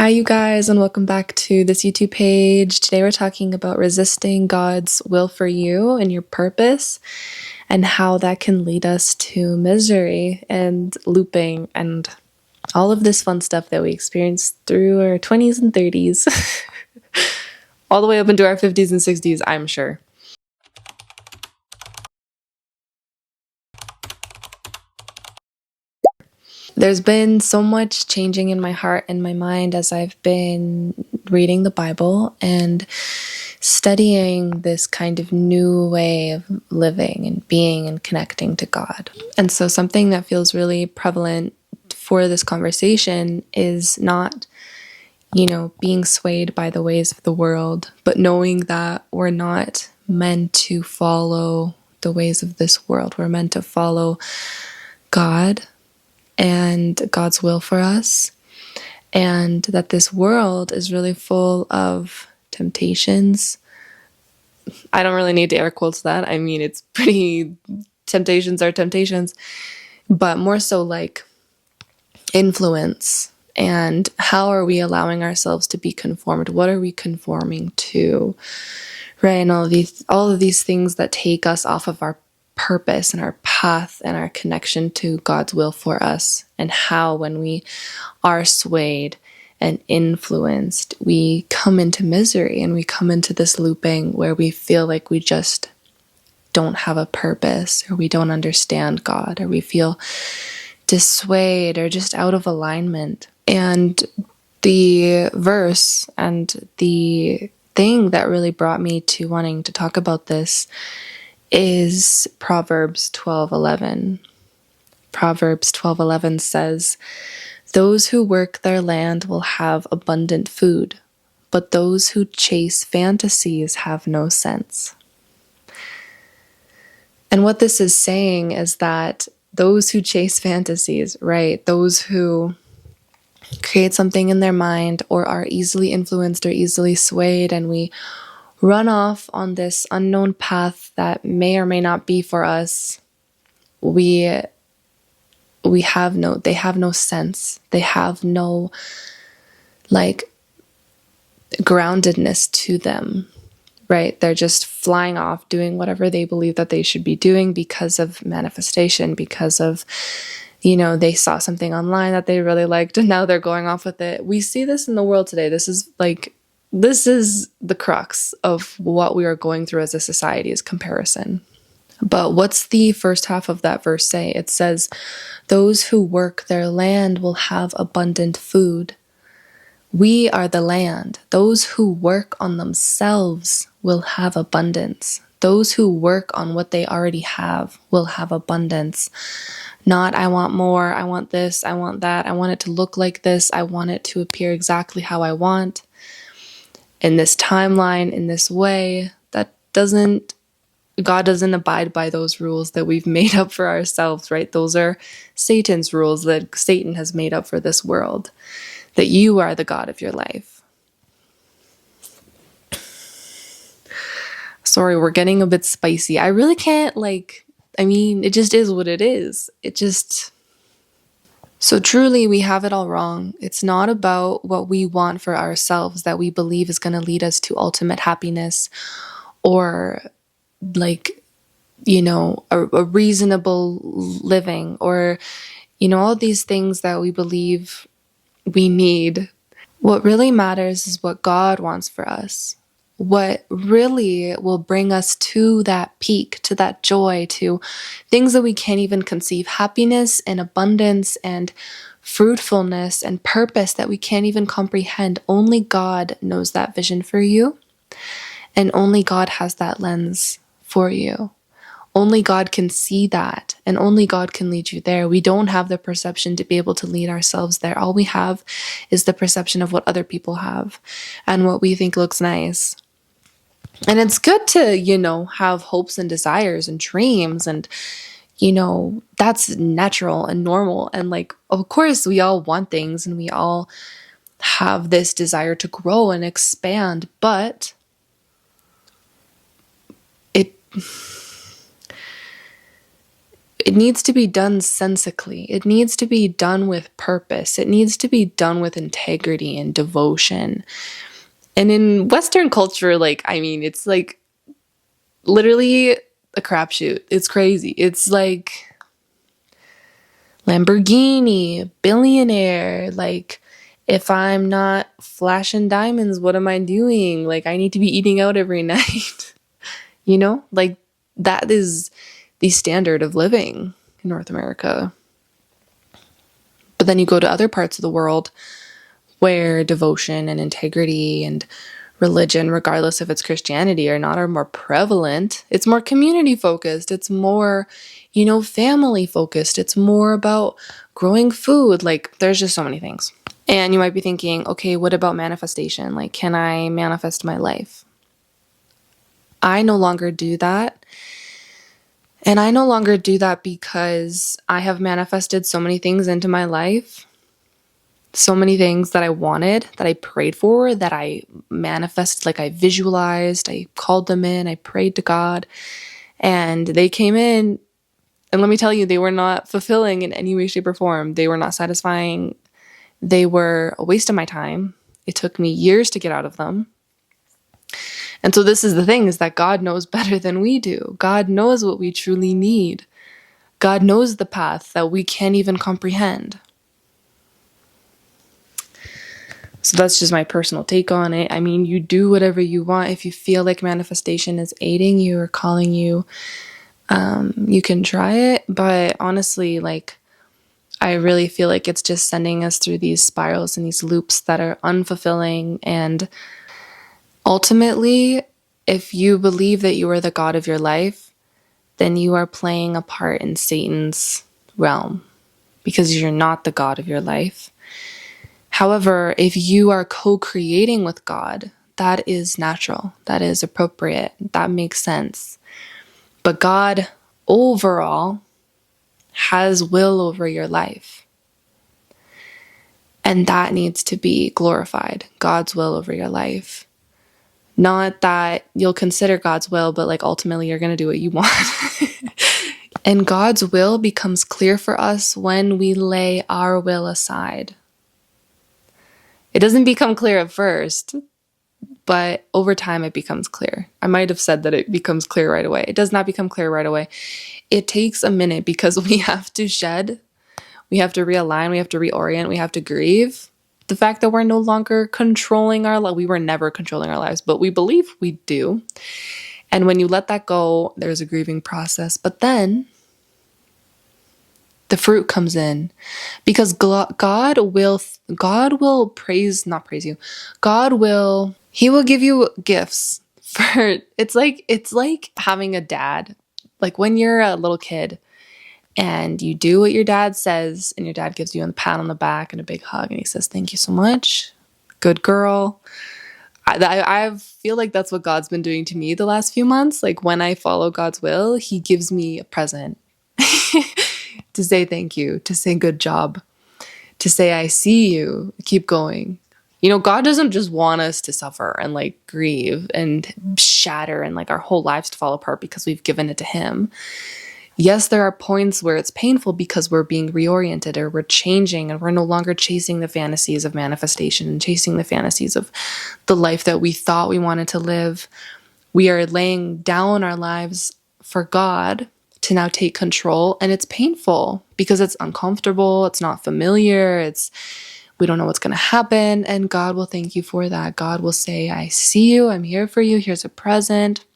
Hi, you guys, and welcome back to this YouTube page. Today we're talking about resisting God's will for you and your purpose, and how that can lead us to misery and looping and all of this fun stuff that we experience through our 20s and 30s, all the way up into our 50s and 60s, I'm sure. There's been so much changing in my heart and my mind as I've been reading the Bible and studying this kind of new way of living and being and connecting to God. And so something that feels really prevalent for this conversation is not, being swayed by the ways of the world, but knowing that we're not meant to follow the ways of this world. We're meant to follow God and God's will for us, and that this world is really full of temptations. I don't really need to air quotes that. I mean, it's pretty, temptations are temptations, but more so like influence. And how are we allowing ourselves to be conformed? What are we conforming to? Right? And all of these things that take us off of our purpose and our path and our connection to God's will for us, and how when we are swayed and influenced, we come into misery and we come into this looping where we feel like we just don't have a purpose, or we don't understand God, or we feel dissuaded or just out of alignment. And the verse and the thing that really brought me to wanting to talk about this is Proverbs 12:11. Proverbs 12:11 says, "Those who work their land will have abundant food, but those who chase fantasies have no sense." And what this is saying is that those who chase fantasies, right, those who create something in their mind or are easily influenced or easily swayed, and we run off on this unknown path that may or may not be for us, they have no sense. They have no groundedness to them, right? They're just flying off doing whatever they believe that they should be doing because of manifestation, because of, they saw something online that they really liked and now they're going off with it. We see this in the world today. This is the crux of what we are going through as a society, is comparison. But what's the first half of that verse say? It says, "Those who work their land will have abundant food." We are the land. Those who work on themselves will have abundance. Those who work on what they already have will have abundance. Not, I want more, I want this, I want that, I want it to look like this, I want it to appear exactly how I want, in this timeline, in this way. God doesn't abide by those rules that we've made up for ourselves, right? Those are Satan's rules that Satan has made up for this world, that you are the God of your life. Sorry, we're getting a bit spicy. I really can't, it just is what it is. So truly, we have it all wrong. It's not about what we want for ourselves that we believe is going to lead us to ultimate happiness, or a reasonable living, or, all these things that we believe we need. What really matters is what God wants for us. What really will bring us to that peak, to that joy, to things that we can't even conceive, happiness and abundance and fruitfulness and purpose that we can't even comprehend. Only God knows that vision for you, and only God has that lens for you. Only God can see that, and only God can lead you there. We don't have the perception to be able to lead ourselves there. All we have is the perception of what other people have and what we think looks nice. And it's good to, have hopes and desires and dreams, and, that's natural and normal. And of course, we all want things and we all have this desire to grow and expand, but it needs to be done sensically. It needs to be done with purpose. It needs to be done with integrity and devotion. And in Western culture, it's like literally a crapshoot. It's crazy. It's like Lamborghini, billionaire. Like, if I'm not flashing diamonds, what am I doing? Like, I need to be eating out every night. Like, that is the standard of living in North America. But then you go to other parts of the world where devotion and integrity and religion, regardless if it's Christianity or not, are more prevalent. It's more community focused. It's more, family focused. It's more about growing food. Like, there's just so many things. And you might be thinking, okay, what about manifestation? Like, can I manifest my life? I no longer do that. And I no longer do that because I have manifested so many things into my life. So many things that I wanted, that I prayed for, that I manifested, like I visualized, I called them in, I prayed to God, and they came in. And let me tell you, they were not fulfilling in any way, shape, or form. They were not satisfying. They were a waste of my time. It took me years to get out of them. And so this is the thing, is that God knows better than we do. God knows what we truly need. God knows the path that we can't even comprehend. So that's just my personal take on it. I mean, you do whatever you want. If you feel like manifestation is aiding you or calling you, you can try it. But honestly, I really feel like it's just sending us through these spirals and these loops that are unfulfilling. And ultimately, if you believe that you are the God of your life, then you are playing a part in Satan's realm, because you're not the God of your life. However, if you are co-creating with God, that is natural, that is appropriate, that makes sense. But God overall has will over your life. And that needs to be glorified, God's will over your life. Not that you'll consider God's will, but ultimately you're going to do what you want. And God's will becomes clear for us when we lay our will aside. It doesn't become clear at first, but over time it becomes clear. I might have said that it becomes clear right away. It does not become clear right away. It takes a minute, because we have to shed, we have to realign, we have to reorient, we have to grieve the fact that we're no longer controlling our life. We were never controlling our lives, but we believe we do. And when you let that go, there's a grieving process. But then the fruit comes in, because God will praise, not praise you. He will give you gifts for, it's like having a dad. Like when you're a little kid and you do what your dad says, and your dad gives you a pat on the back and a big hug, and he says, "Thank you so much. Good girl." I feel like that's what God's been doing to me the last few months. Like when I follow God's will, he gives me a present to say thank you, to say good job, to say I see you, keep going. God doesn't just want us to suffer and grieve and shatter and our whole lives to fall apart because we've given it to him. Yes, there are points where it's painful because we're being reoriented, or we're changing, and we're no longer chasing the fantasies of manifestation and chasing the fantasies of the life that we thought we wanted to live. We are laying down our lives for God to now take control, and it's painful because it's uncomfortable, it's not familiar, we don't know what's going to happen, and God will thank you for that. God will say, "I see you, I'm here for you, here's a present."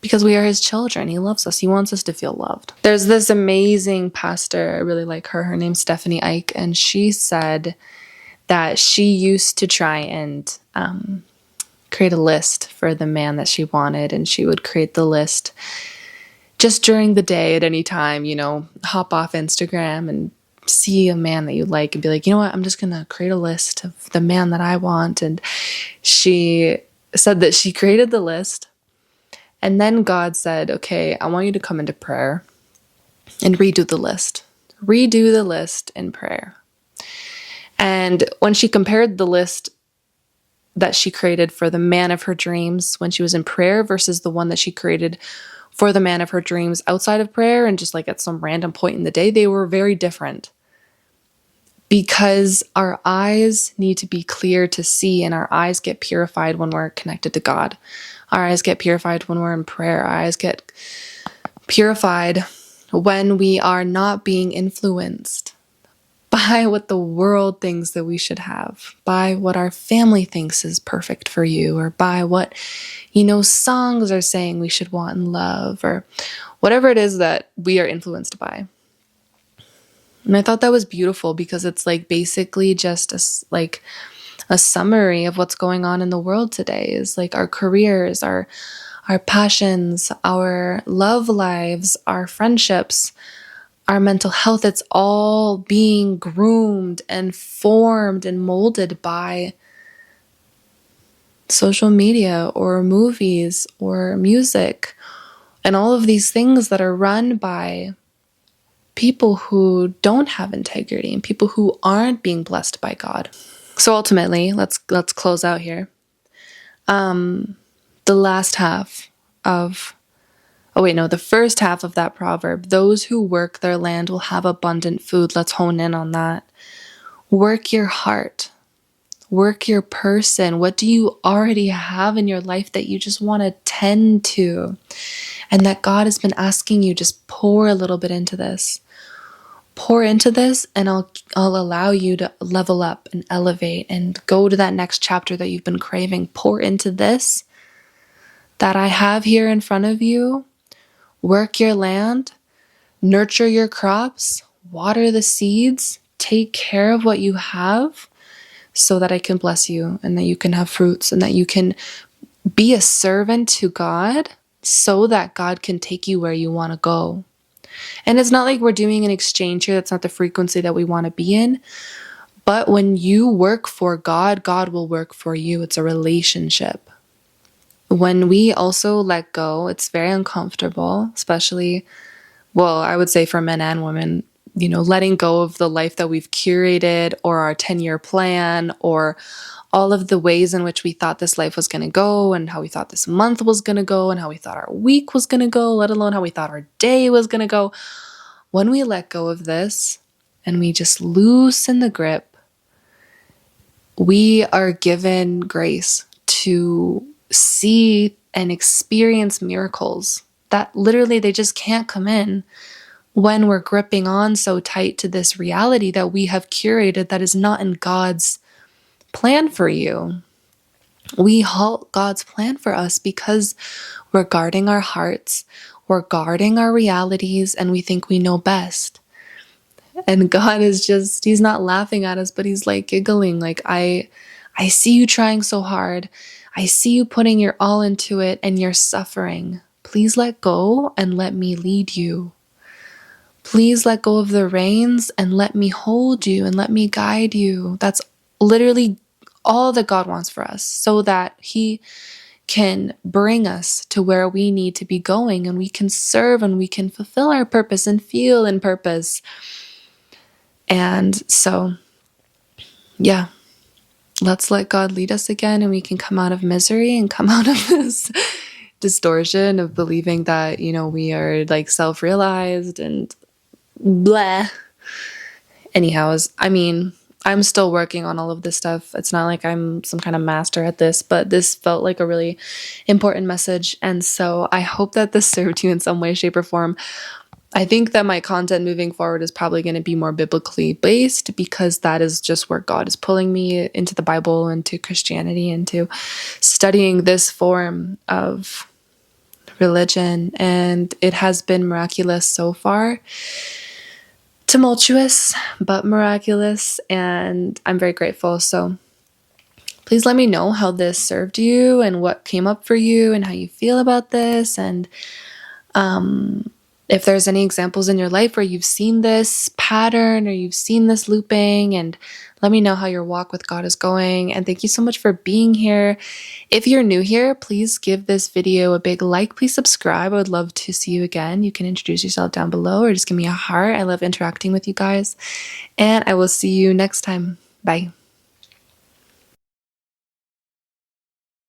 Because we are his children. He loves us. He wants us to feel loved. There's this amazing pastor, I really like her. Her name's Stephanie Ike, and she said that she used to try and create a list for the man that she wanted, and she would create the list just during the day at any time, hop off Instagram and see a man that you like and be like, "You know what, I'm just going to create a list of the man that I want." And she said that she created the list, and then God said, "Okay, I want you to come into prayer and redo the list. Redo the list in prayer." And when she compared the list that she created for the man of her dreams when she was in prayer versus the one that she created for the man of her dreams outside of prayer and just like at some random point in the day, they were very different. Because our eyes need to be clear to see, and our eyes get purified when we're connected to God. Our eyes get purified when we're in prayer. Our eyes get purified when we are not being influenced by what the world thinks that we should have, by what our family thinks is perfect for you, or by what, songs are saying we should want and love, or whatever it is that we are influenced by. And I thought that was beautiful because it's like basically just a summary of what's going on in the world today is like our careers, our passions, our love lives, our friendships, our mental health. It's all being groomed and formed and molded by social media or movies or music and all of these things that are run by people who don't have integrity and people who aren't being blessed by God. So ultimately, let's close out here. The first half of that proverb, those who work their land will have abundant food. Let's hone in on that. Work your heart. Work your person. What do you already have in your life that you just want to tend to? And that God has been asking you, just pour a little bit into this. Pour into this, and I'll allow you to level up and elevate and go to that next chapter that you've been craving. Pour into this that I have here in front of you. Work your land, nurture your crops, water the seeds, take care of what you have so that I can bless you and that you can have fruits and that you can be a servant to God so that God can take you where you want to go. And it's not like we're doing an exchange here. That's not the frequency that we want to be in. But when you work for God, God will work for you. It's a relationship. When we also let go, it's very uncomfortable, especially, I would say for men and women, letting go of the life that we've curated or our 10-year plan or all of the ways in which we thought this life was going to go and how we thought this month was going to go and how we thought our week was going to go, let alone how we thought our day was going to go. When we let go of this and we just loosen the grip, we are given grace to see and experience miracles that literally they just can't come in when we're gripping on so tight to this reality that we have curated that is not in God's plan for you. We halt God's plan for us because we're guarding our hearts, we're guarding our realities, and we think we know best. And God is he's not laughing at us, but he's like giggling, like, I see you trying so hard. I see you putting your all into it and you're suffering. Please let go and let me lead you. Please let go of the reins and let me hold you and let me guide you. That's literally all that God wants for us so that he can bring us to where we need to be going and we can serve and we can fulfill our purpose and feel in purpose. And so, let's let God lead us again and we can come out of misery and come out of this distortion of believing that, we are like self-realized and blah. Anyhow, I'm still working on all of this stuff. It's not like I'm some kind of master at this, but this felt like a really important message. And so I hope that this served you in some way, shape, or form. I think that my content moving forward is probably going to be more biblically based because that is just where God is pulling me into the Bible, into Christianity, into studying this form of religion. And it has been miraculous so far. Tumultuous, but miraculous, and I'm very grateful. So please let me know how this served you and what came up for you and how you feel about this. And if there's any examples in your life where you've seen this pattern or you've seen this looping, and let me know how your walk with God is going. And thank you so much for being here. If you're new here, please give this video a big like. Please subscribe. I would love to see you again. You can introduce yourself down below or just give me a heart. I love interacting with you guys. And I will see you next time. Bye.